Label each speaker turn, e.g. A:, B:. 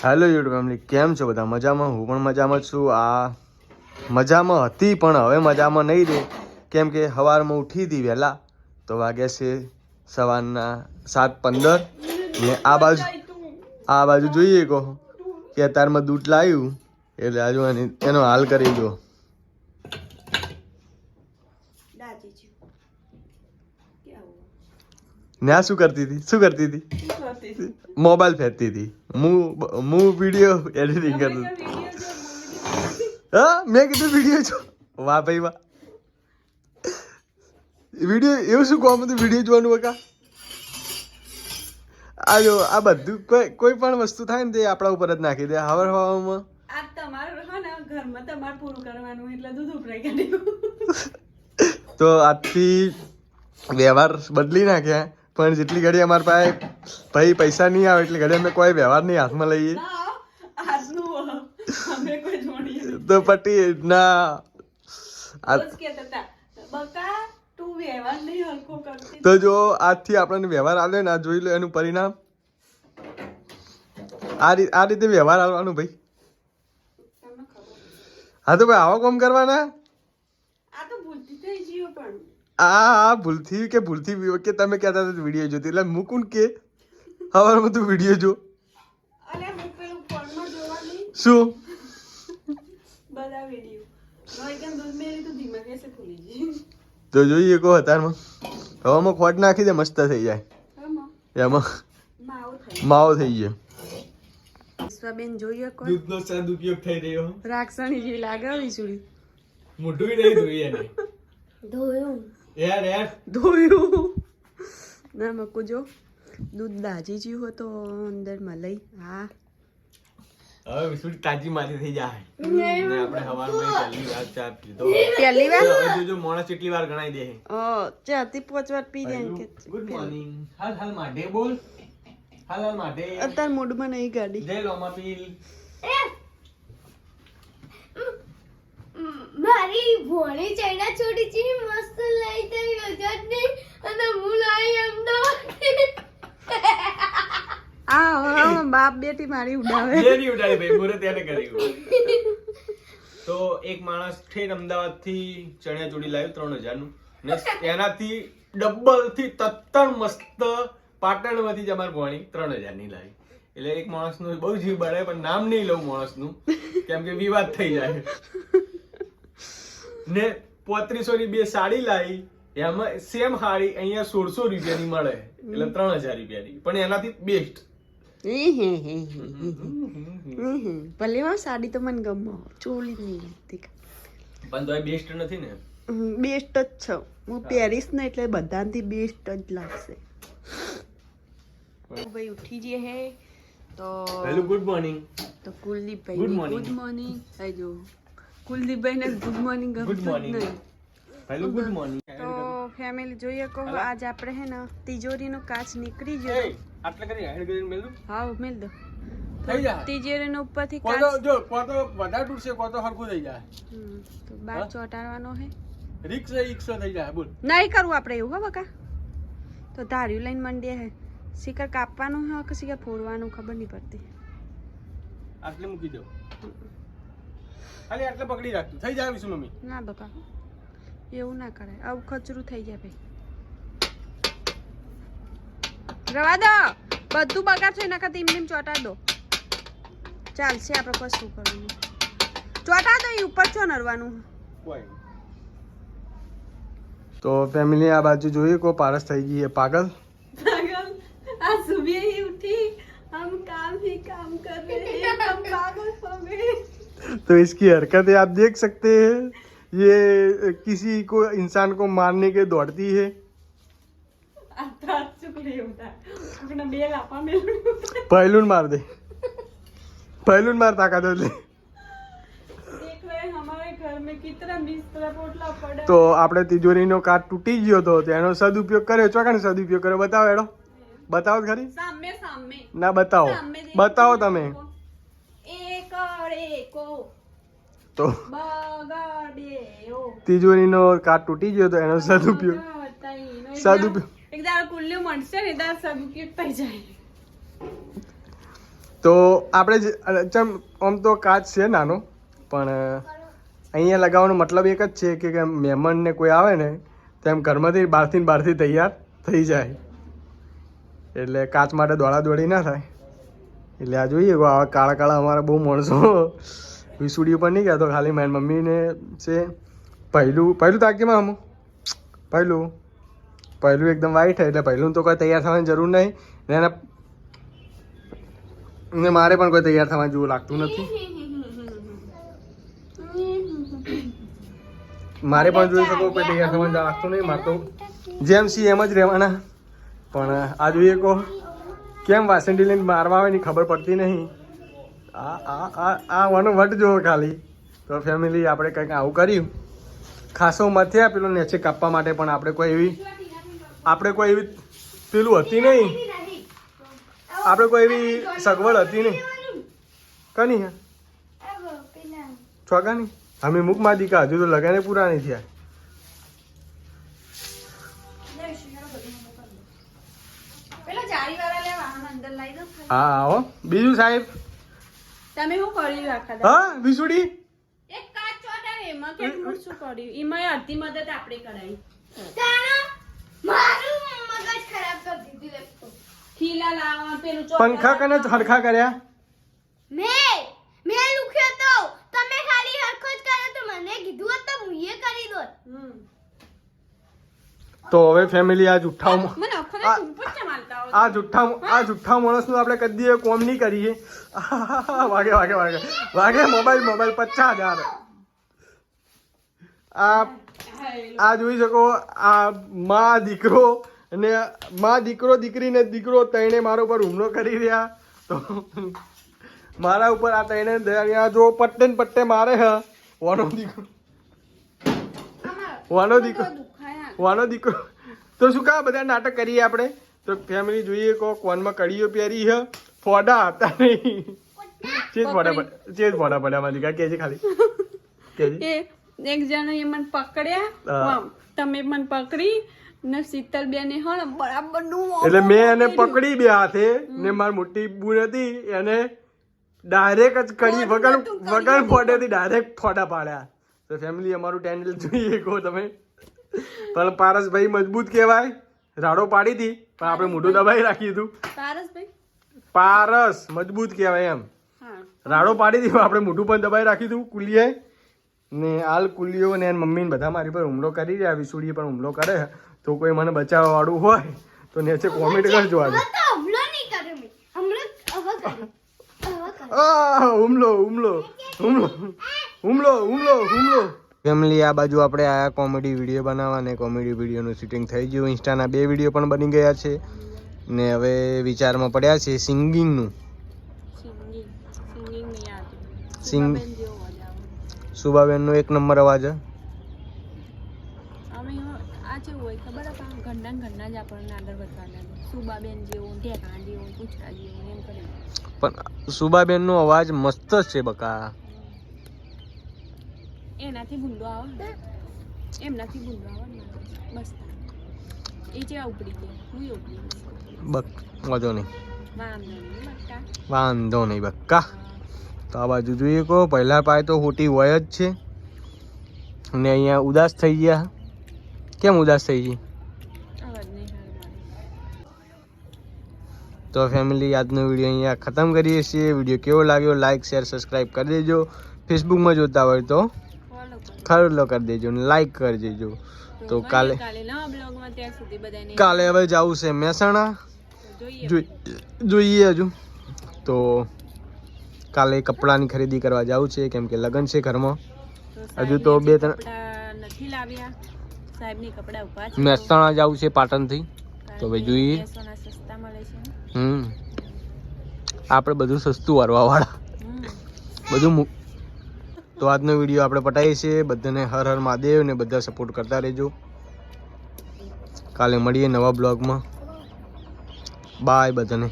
A: Hello YouTube family, કેમ છો બધા? મજામાં? હું પણ મજામાં છું. આ મજામાં હતી પણ હવે મજામાં નહીં રહે, કેમ કે સવારમાં ઉઠી હતી વહેલા તો વાગ્યા છે સવારના 7:15 ને આ બાજુ જોઈએ કહો કે અત્યારમાં દૂધ લાવ્યું એટલે આજુ એનો હાલ કરી દો. ને શું કરતી હતી? મોબાઈલ ફેરતી હતી. હું વિડીયો એડિટિંગ કરતો. હા, મેં કીધું વિડીયો છો. વાહ ભાઈ વાહ. વિડીયો એવું શું કહો બધું વિડીયો જોવાનું બકા? આ જો આ બધું કોઈ પણ વસ્તુ થાય ને તે આપણા ઉપર જ નાખી દે. હવાર હવામાં
B: આ તમારું હે ને ઘરમાં તમારે પૂરું કરવાનું એટલે દૂધ ઉભરાઈ કાઢ્યું.
A: તો આજથી વ્યવહાર બદલી નાખ્યા. પણ જેટલી ઘડી અમારી પાસે ભાઈ પૈસા નહીં આવે એટલી ઘડી અમે કોઈ વ્યવહાર નહીં હાથમાં લઈએ તો પટી ના. તો જો આજથી આપણને વ્યવહાર આવે ને આ જોઈ લો એનું પરિણામ. આ રીતે વ્યવહાર આવવાનું ભાઈ. હા તો ભાઈ આવા કામ કરવાના. આ ભૂલથી કે તમે કહેતા હતા વિડીયો જોતી એટલે મૂકું કે હવારમાં તું વિડીયો જો. શું તો જોઈએ કહો અત્યારમાં હવામાં ખોટ નાખી દે મસ્ત થઈ જાય. એમાં માવો થઈ ગયો.
B: વિશ્વાબેન જોઈએ કોઈ
A: દૂધનો સદુપયોગ થઈ રહ્યો.
B: રાક્ષણી જેવી લાગે વિસુડી.
A: મોઢું નહીં ધોઈએ ને
B: ધોયું
A: ધોયું
B: ના મકુ જો દૂધ દાજી જ્યું હોય તો અંદર મલાઈ. હા
A: હવે વિસુડી તાજી માથી થઈ જાય ને આપણે હવારમાં પહેલી વાર ચા પીધો.
B: પહેલી વાર
A: હવે જોજો મોણસ કેટલી વાર ગણાઈ દે.
B: ચા થી 5 વાર પી જાય કે
A: ગુડ મોર્નિંગ. હાલ માટે બોલ. હાલ માટે
B: અત્યારે મૂડમાં નહીં ગાડી.
A: જય લોમા પીલ.
C: મારી ભોળી ચૈના છોડી છે મસ્ત લઈ થઈ ગજત ની અને હું લાઈ અમદાવાદ.
B: આ બાપ બેટી મારી ઉડાવે.
A: જેની ઉડાડી ભાઈ મુરત એને કર્યું. તો એક માણસ ઠેર અમદાવાદ થી ચણિયા ચોળી લાવ્યો 3000 નું ને એનાથી ડબલ થી તત્તણ મસ્ત પાટણમાંથી જ અમાર ભોણી 3000 ની લાવી. એટલે એક માણસ નું બહુ જીવ બળે પણ નામ નહીં લઉં માણસ નું કેમ કે વિવાદ થઈ જાય. ને 3500 ની બે સાડી લાવી એમાં સેમ સાડી અહીંયા 1600 રૂપિયાની મળે એટલે 3000 રૂપિયાની પણ એનાથી બેસ્ટ.
B: ભલે માં સાડી તો મને ગમે ચોલી નહીં લાગતી
A: પણ તો બેસ્ટ નથી ને.
B: બેસ્ટ જ છે. હું પહેરીશ ને એટલે બધાથી બેસ્ટ જ લાગશે. ભાઈ ઉઠી જઈએ હે તો
A: હેલો ગુડ મોર્નિંગ.
B: તો કુલદીપભાઈ ગુડ મોર્નિંગ. થઈ જો કુલદીપભાઈ ને good morning.
A: Good morning. Hello good morning.
B: તો ફેમિલી જોઈએ કહો આજ આપણે હે ને તિજોરીનો કાચ નીકળી ગયો.
A: આટલે કરી હેડ કરી મેલ દો.
B: હા મેલ દો.
A: થઈ જાય
B: તિજોરીનો ઉપરથી કાચ
A: કોતો જો કોતો વધારે તૂટશે કોતો હરખું થઈ જાય.
B: તો બાર ચોટાડવાનો હે.
A: રિક્સ થઈ જાય બોલ.
B: નહીં કરવું આપણે એવું હો બકા. તો ધાર્યું લઈને મંડે હે શિખર કાપવાનું હે કે શિખર ફોડવાનું ખબર નહીં પડતી.
A: આટલે મૂકી દો. ખાલી આટલે પકડી રાખતું થઈ જાય વિશુ મમ્મી.
B: ના બકા એવું ના કરાય. આવું ખચરું થઈ જાય ભાઈ. રવા દો બધું બગાડ છે એના કરતા એમ ચોટાડ દો. ચાલશે આપણે પછી શું કરવાનું. ચોટાડ દો એ ઉપર છો નરવાનું. તો ફેમિલી આ બાજુ જોઈએ કો પારસ થઈ ગઈ है पागल.
C: आज सुबह ही उठी हम काम ही काम कर रहे हैं हम पागल हो गए.
A: तो इसकी हरकतें आप देख सकते हैं. ये किसी को इंसान को मारने के दौड़ती है. पहलून मार दे. पहलून मार ताकत ले.
C: देख रहे हैं हमारे घर में कितना बिस्तरा पोटला पड़ा.
A: તો આપણે તિજોરીનો કાચ તૂટી ગયો તો તેનો સદુપયોગ કર્યો. ચોકાનો સદુપયોગ કર્યો બતાવો એડો. બતાવો ખરી.
C: सामने सामने
A: ના બતાવો બતાવો તમે.
C: एक और एको
A: તો
C: બગાડ્યો.
A: તિજોરીનો કાચ તૂટી ગયો તો એનો સદુપયોગ
C: એક દાર કુલ્લ્યું મળશે ને દાર સદુપયોગ થઈ જાય.
A: તો આપણે ચમ આમ તો કાચ છે નાનો, પણ અહીંયા લગાવવાનો મતલબ એક જ છે કે મહેમાનને કોઈ આવે ને તેમ ઘરમાંથી બહારથી તૈયાર થઈ જાય, એટલે કાચ માટે દોડી ના થાય. એટલે આ જોઈએ આવા કાળા અમારા બહુ માણસો વિસુડી ઉપર નહીં કહેતો, ખાલી મારી મમ્મીને છે પહેલું તાકીમાં હમ પહેલું એકદમ વાઈટ એટલે પહેલું તો કોઈ તૈયાર થવાની જરૂર નહીં ને મારે પણ કોઈ તૈયાર થવા જેવું લાગતું નથી. મારે પણ જોઈ શકો કોઈ તૈયાર થવાનું લાગતું નહીં, મારે તો જેમ સી એમ જ રહેવાના. પણ આ જોઈએ કહો કેમ વાસંડી લઈને મારવા આવે ની ખબર પડતી નહીં. આ વાનો વટ જો ખાલી. તો ફેમિલી આપણે કંઈક આવું કર્યું, ખાસો મત થયા પેલો નેચે કાપવા માટે, પણ આપણે કોઈ એવી પેલું હતી નહીં, આપણે કોઈ એવી સગવડ હતી નહીં. કની હે ચોકા નહીં અમે મુખમાં દીકા હજુ તો લગાને પૂરા નહીં થયા. હા આવો બીજું સાહેબ
B: તમે શું કર્યું આખા
A: હા વિસુડી
B: એક કાચ ચોટાડે એમાં કેટલું શું કર્યું એમાં અડધી મદદ આપણે કરાવી. ખીલા લાવવા પેલું
A: પંખા કને હરખા કર્યા
C: મેં લુખ્યો તો તમે ખાલી હરખો જ કરો તો મને કીધું હોત તો હું એ કરી દોત.
A: તો હવે ફેમિલી આ જુઠ્ઠા
B: મને અખરે ઉપર ચમાલતા હો.
A: આ જુઠ્ઠા માણસનું આપણે કદી કોમ નહીં કરીએ. વાગે મોબાઈલ 50,000. આ જોઈ શકો આ માં દીકરો દીકરો તઈને મારા ઉપર હુમલો કરી રહ્યા. તો મારા ઉપર આ તઈને જો પટ્ટે મારે હ વાનો દીકરો તો શું કા બધા નાટક કરીએ આપણે. તો ફેમિલી જોઈએ કો કોનમાં કડીઓ પહેરી હ ફોડા હતા નહીં ચેજ ફોડા પડ્યા મારી કા કેજે ખાલી કેજે
B: એક જણ એ મને પકડ્યા, તમે મને પકડી ને શીતલબેન હળ બરાબર નું
A: એટલે મેં એને પકડી બે હાથે ને મારી મોટી બૂન હતી એને ડાયરેક્ટ જ કડી વગર ફોડેથી ડાયરેક્ટ ફોડા પાડ્યા. તો ફેમિલી અમારું ટેન્ડલ જોઈએ કહો તમે. પણ પારસભાઈ મજબૂત કહેવાય, રાડો પાડી હતી પણ આપણે મોઢું દબાઈ રાખ્યું હતું. પારસ મજબૂત કહેવાય એમ. રાડો પાડી હતી આપણે મોઢું પણ દબાઈ રાખ્યું હતું કુલીએ ને હાલ કુલીઓ ને મમ્મી બધા મારી પર હુમલો કરી રહ્યા. વિસુડીએ પણ હુમલો કરે, તો કોઈ મને બચાવવા વાળું હોય તો નીચે કોમેન્ટ કરજો. આજે હુમલો ફેમિલી આ બાજુ આપણે આયા કોમેડી વિડીયો બનાવવા ને કોમેડી વિડીયોનું શૂટિંગ થઈ ગયું. ઇન્સ્ટાના 2 વિડીયો પણ બની ગયા છે ને હવે વિચારમાં પડ્યા છે સિંગિંગનું. સુબાબેનનો 1 નંબર અવાજ. પણ સુબાબેનનો અવાજ મસ્ત છે બકા.
B: એનાથી ભૂંડો આવે એમનાથી ભૂંડો આવે બસ એ જે ઉપડી ગઈ હું ઉપડી
A: બક વાંધો નહીં બક્કા. તો આ બાજુ જોઈએ કહો પહેલા પાય તો હોટી હોય જ છે ને અહીંયા ઉદાસ થઈ ગયા. કેમ ઉદાસ થઈ ગઈ? તો ફેમિલી આજનો વિડીયો અહીંયા ખતમ કરીએ છીએ. વિડીયો કેવો લાગ્યો લાઈક શેર સબસ્ક્રાઈબ કરી દેજો. ફેસબુકમાં જોતા હોય તો ફોલો કરી દેજો ને લાઈક કરી દેજો. તો કાલે હવે જવું છે મહેસાણા જોઈએ હજુ. તો કાલે કપડાની ખરીદી કરવા જવું છે કેમ કે લગ્ન છે ઘરમાં. હજુ તો 2-3 મહેસાણા જવું છે પાટણથી. તો ભાઈ જોઈએ આપણે બધું સસ્તું વારવા વાળા બધું. તો આજનો વિડીયો આપણે પટાવીએ છીએ. બધાને હર હર મહાદેવ ને બધા સપોર્ટ કરતા રહેજો. કાલે મળીએ નવા બ્લોગમાં. બાય બધાને.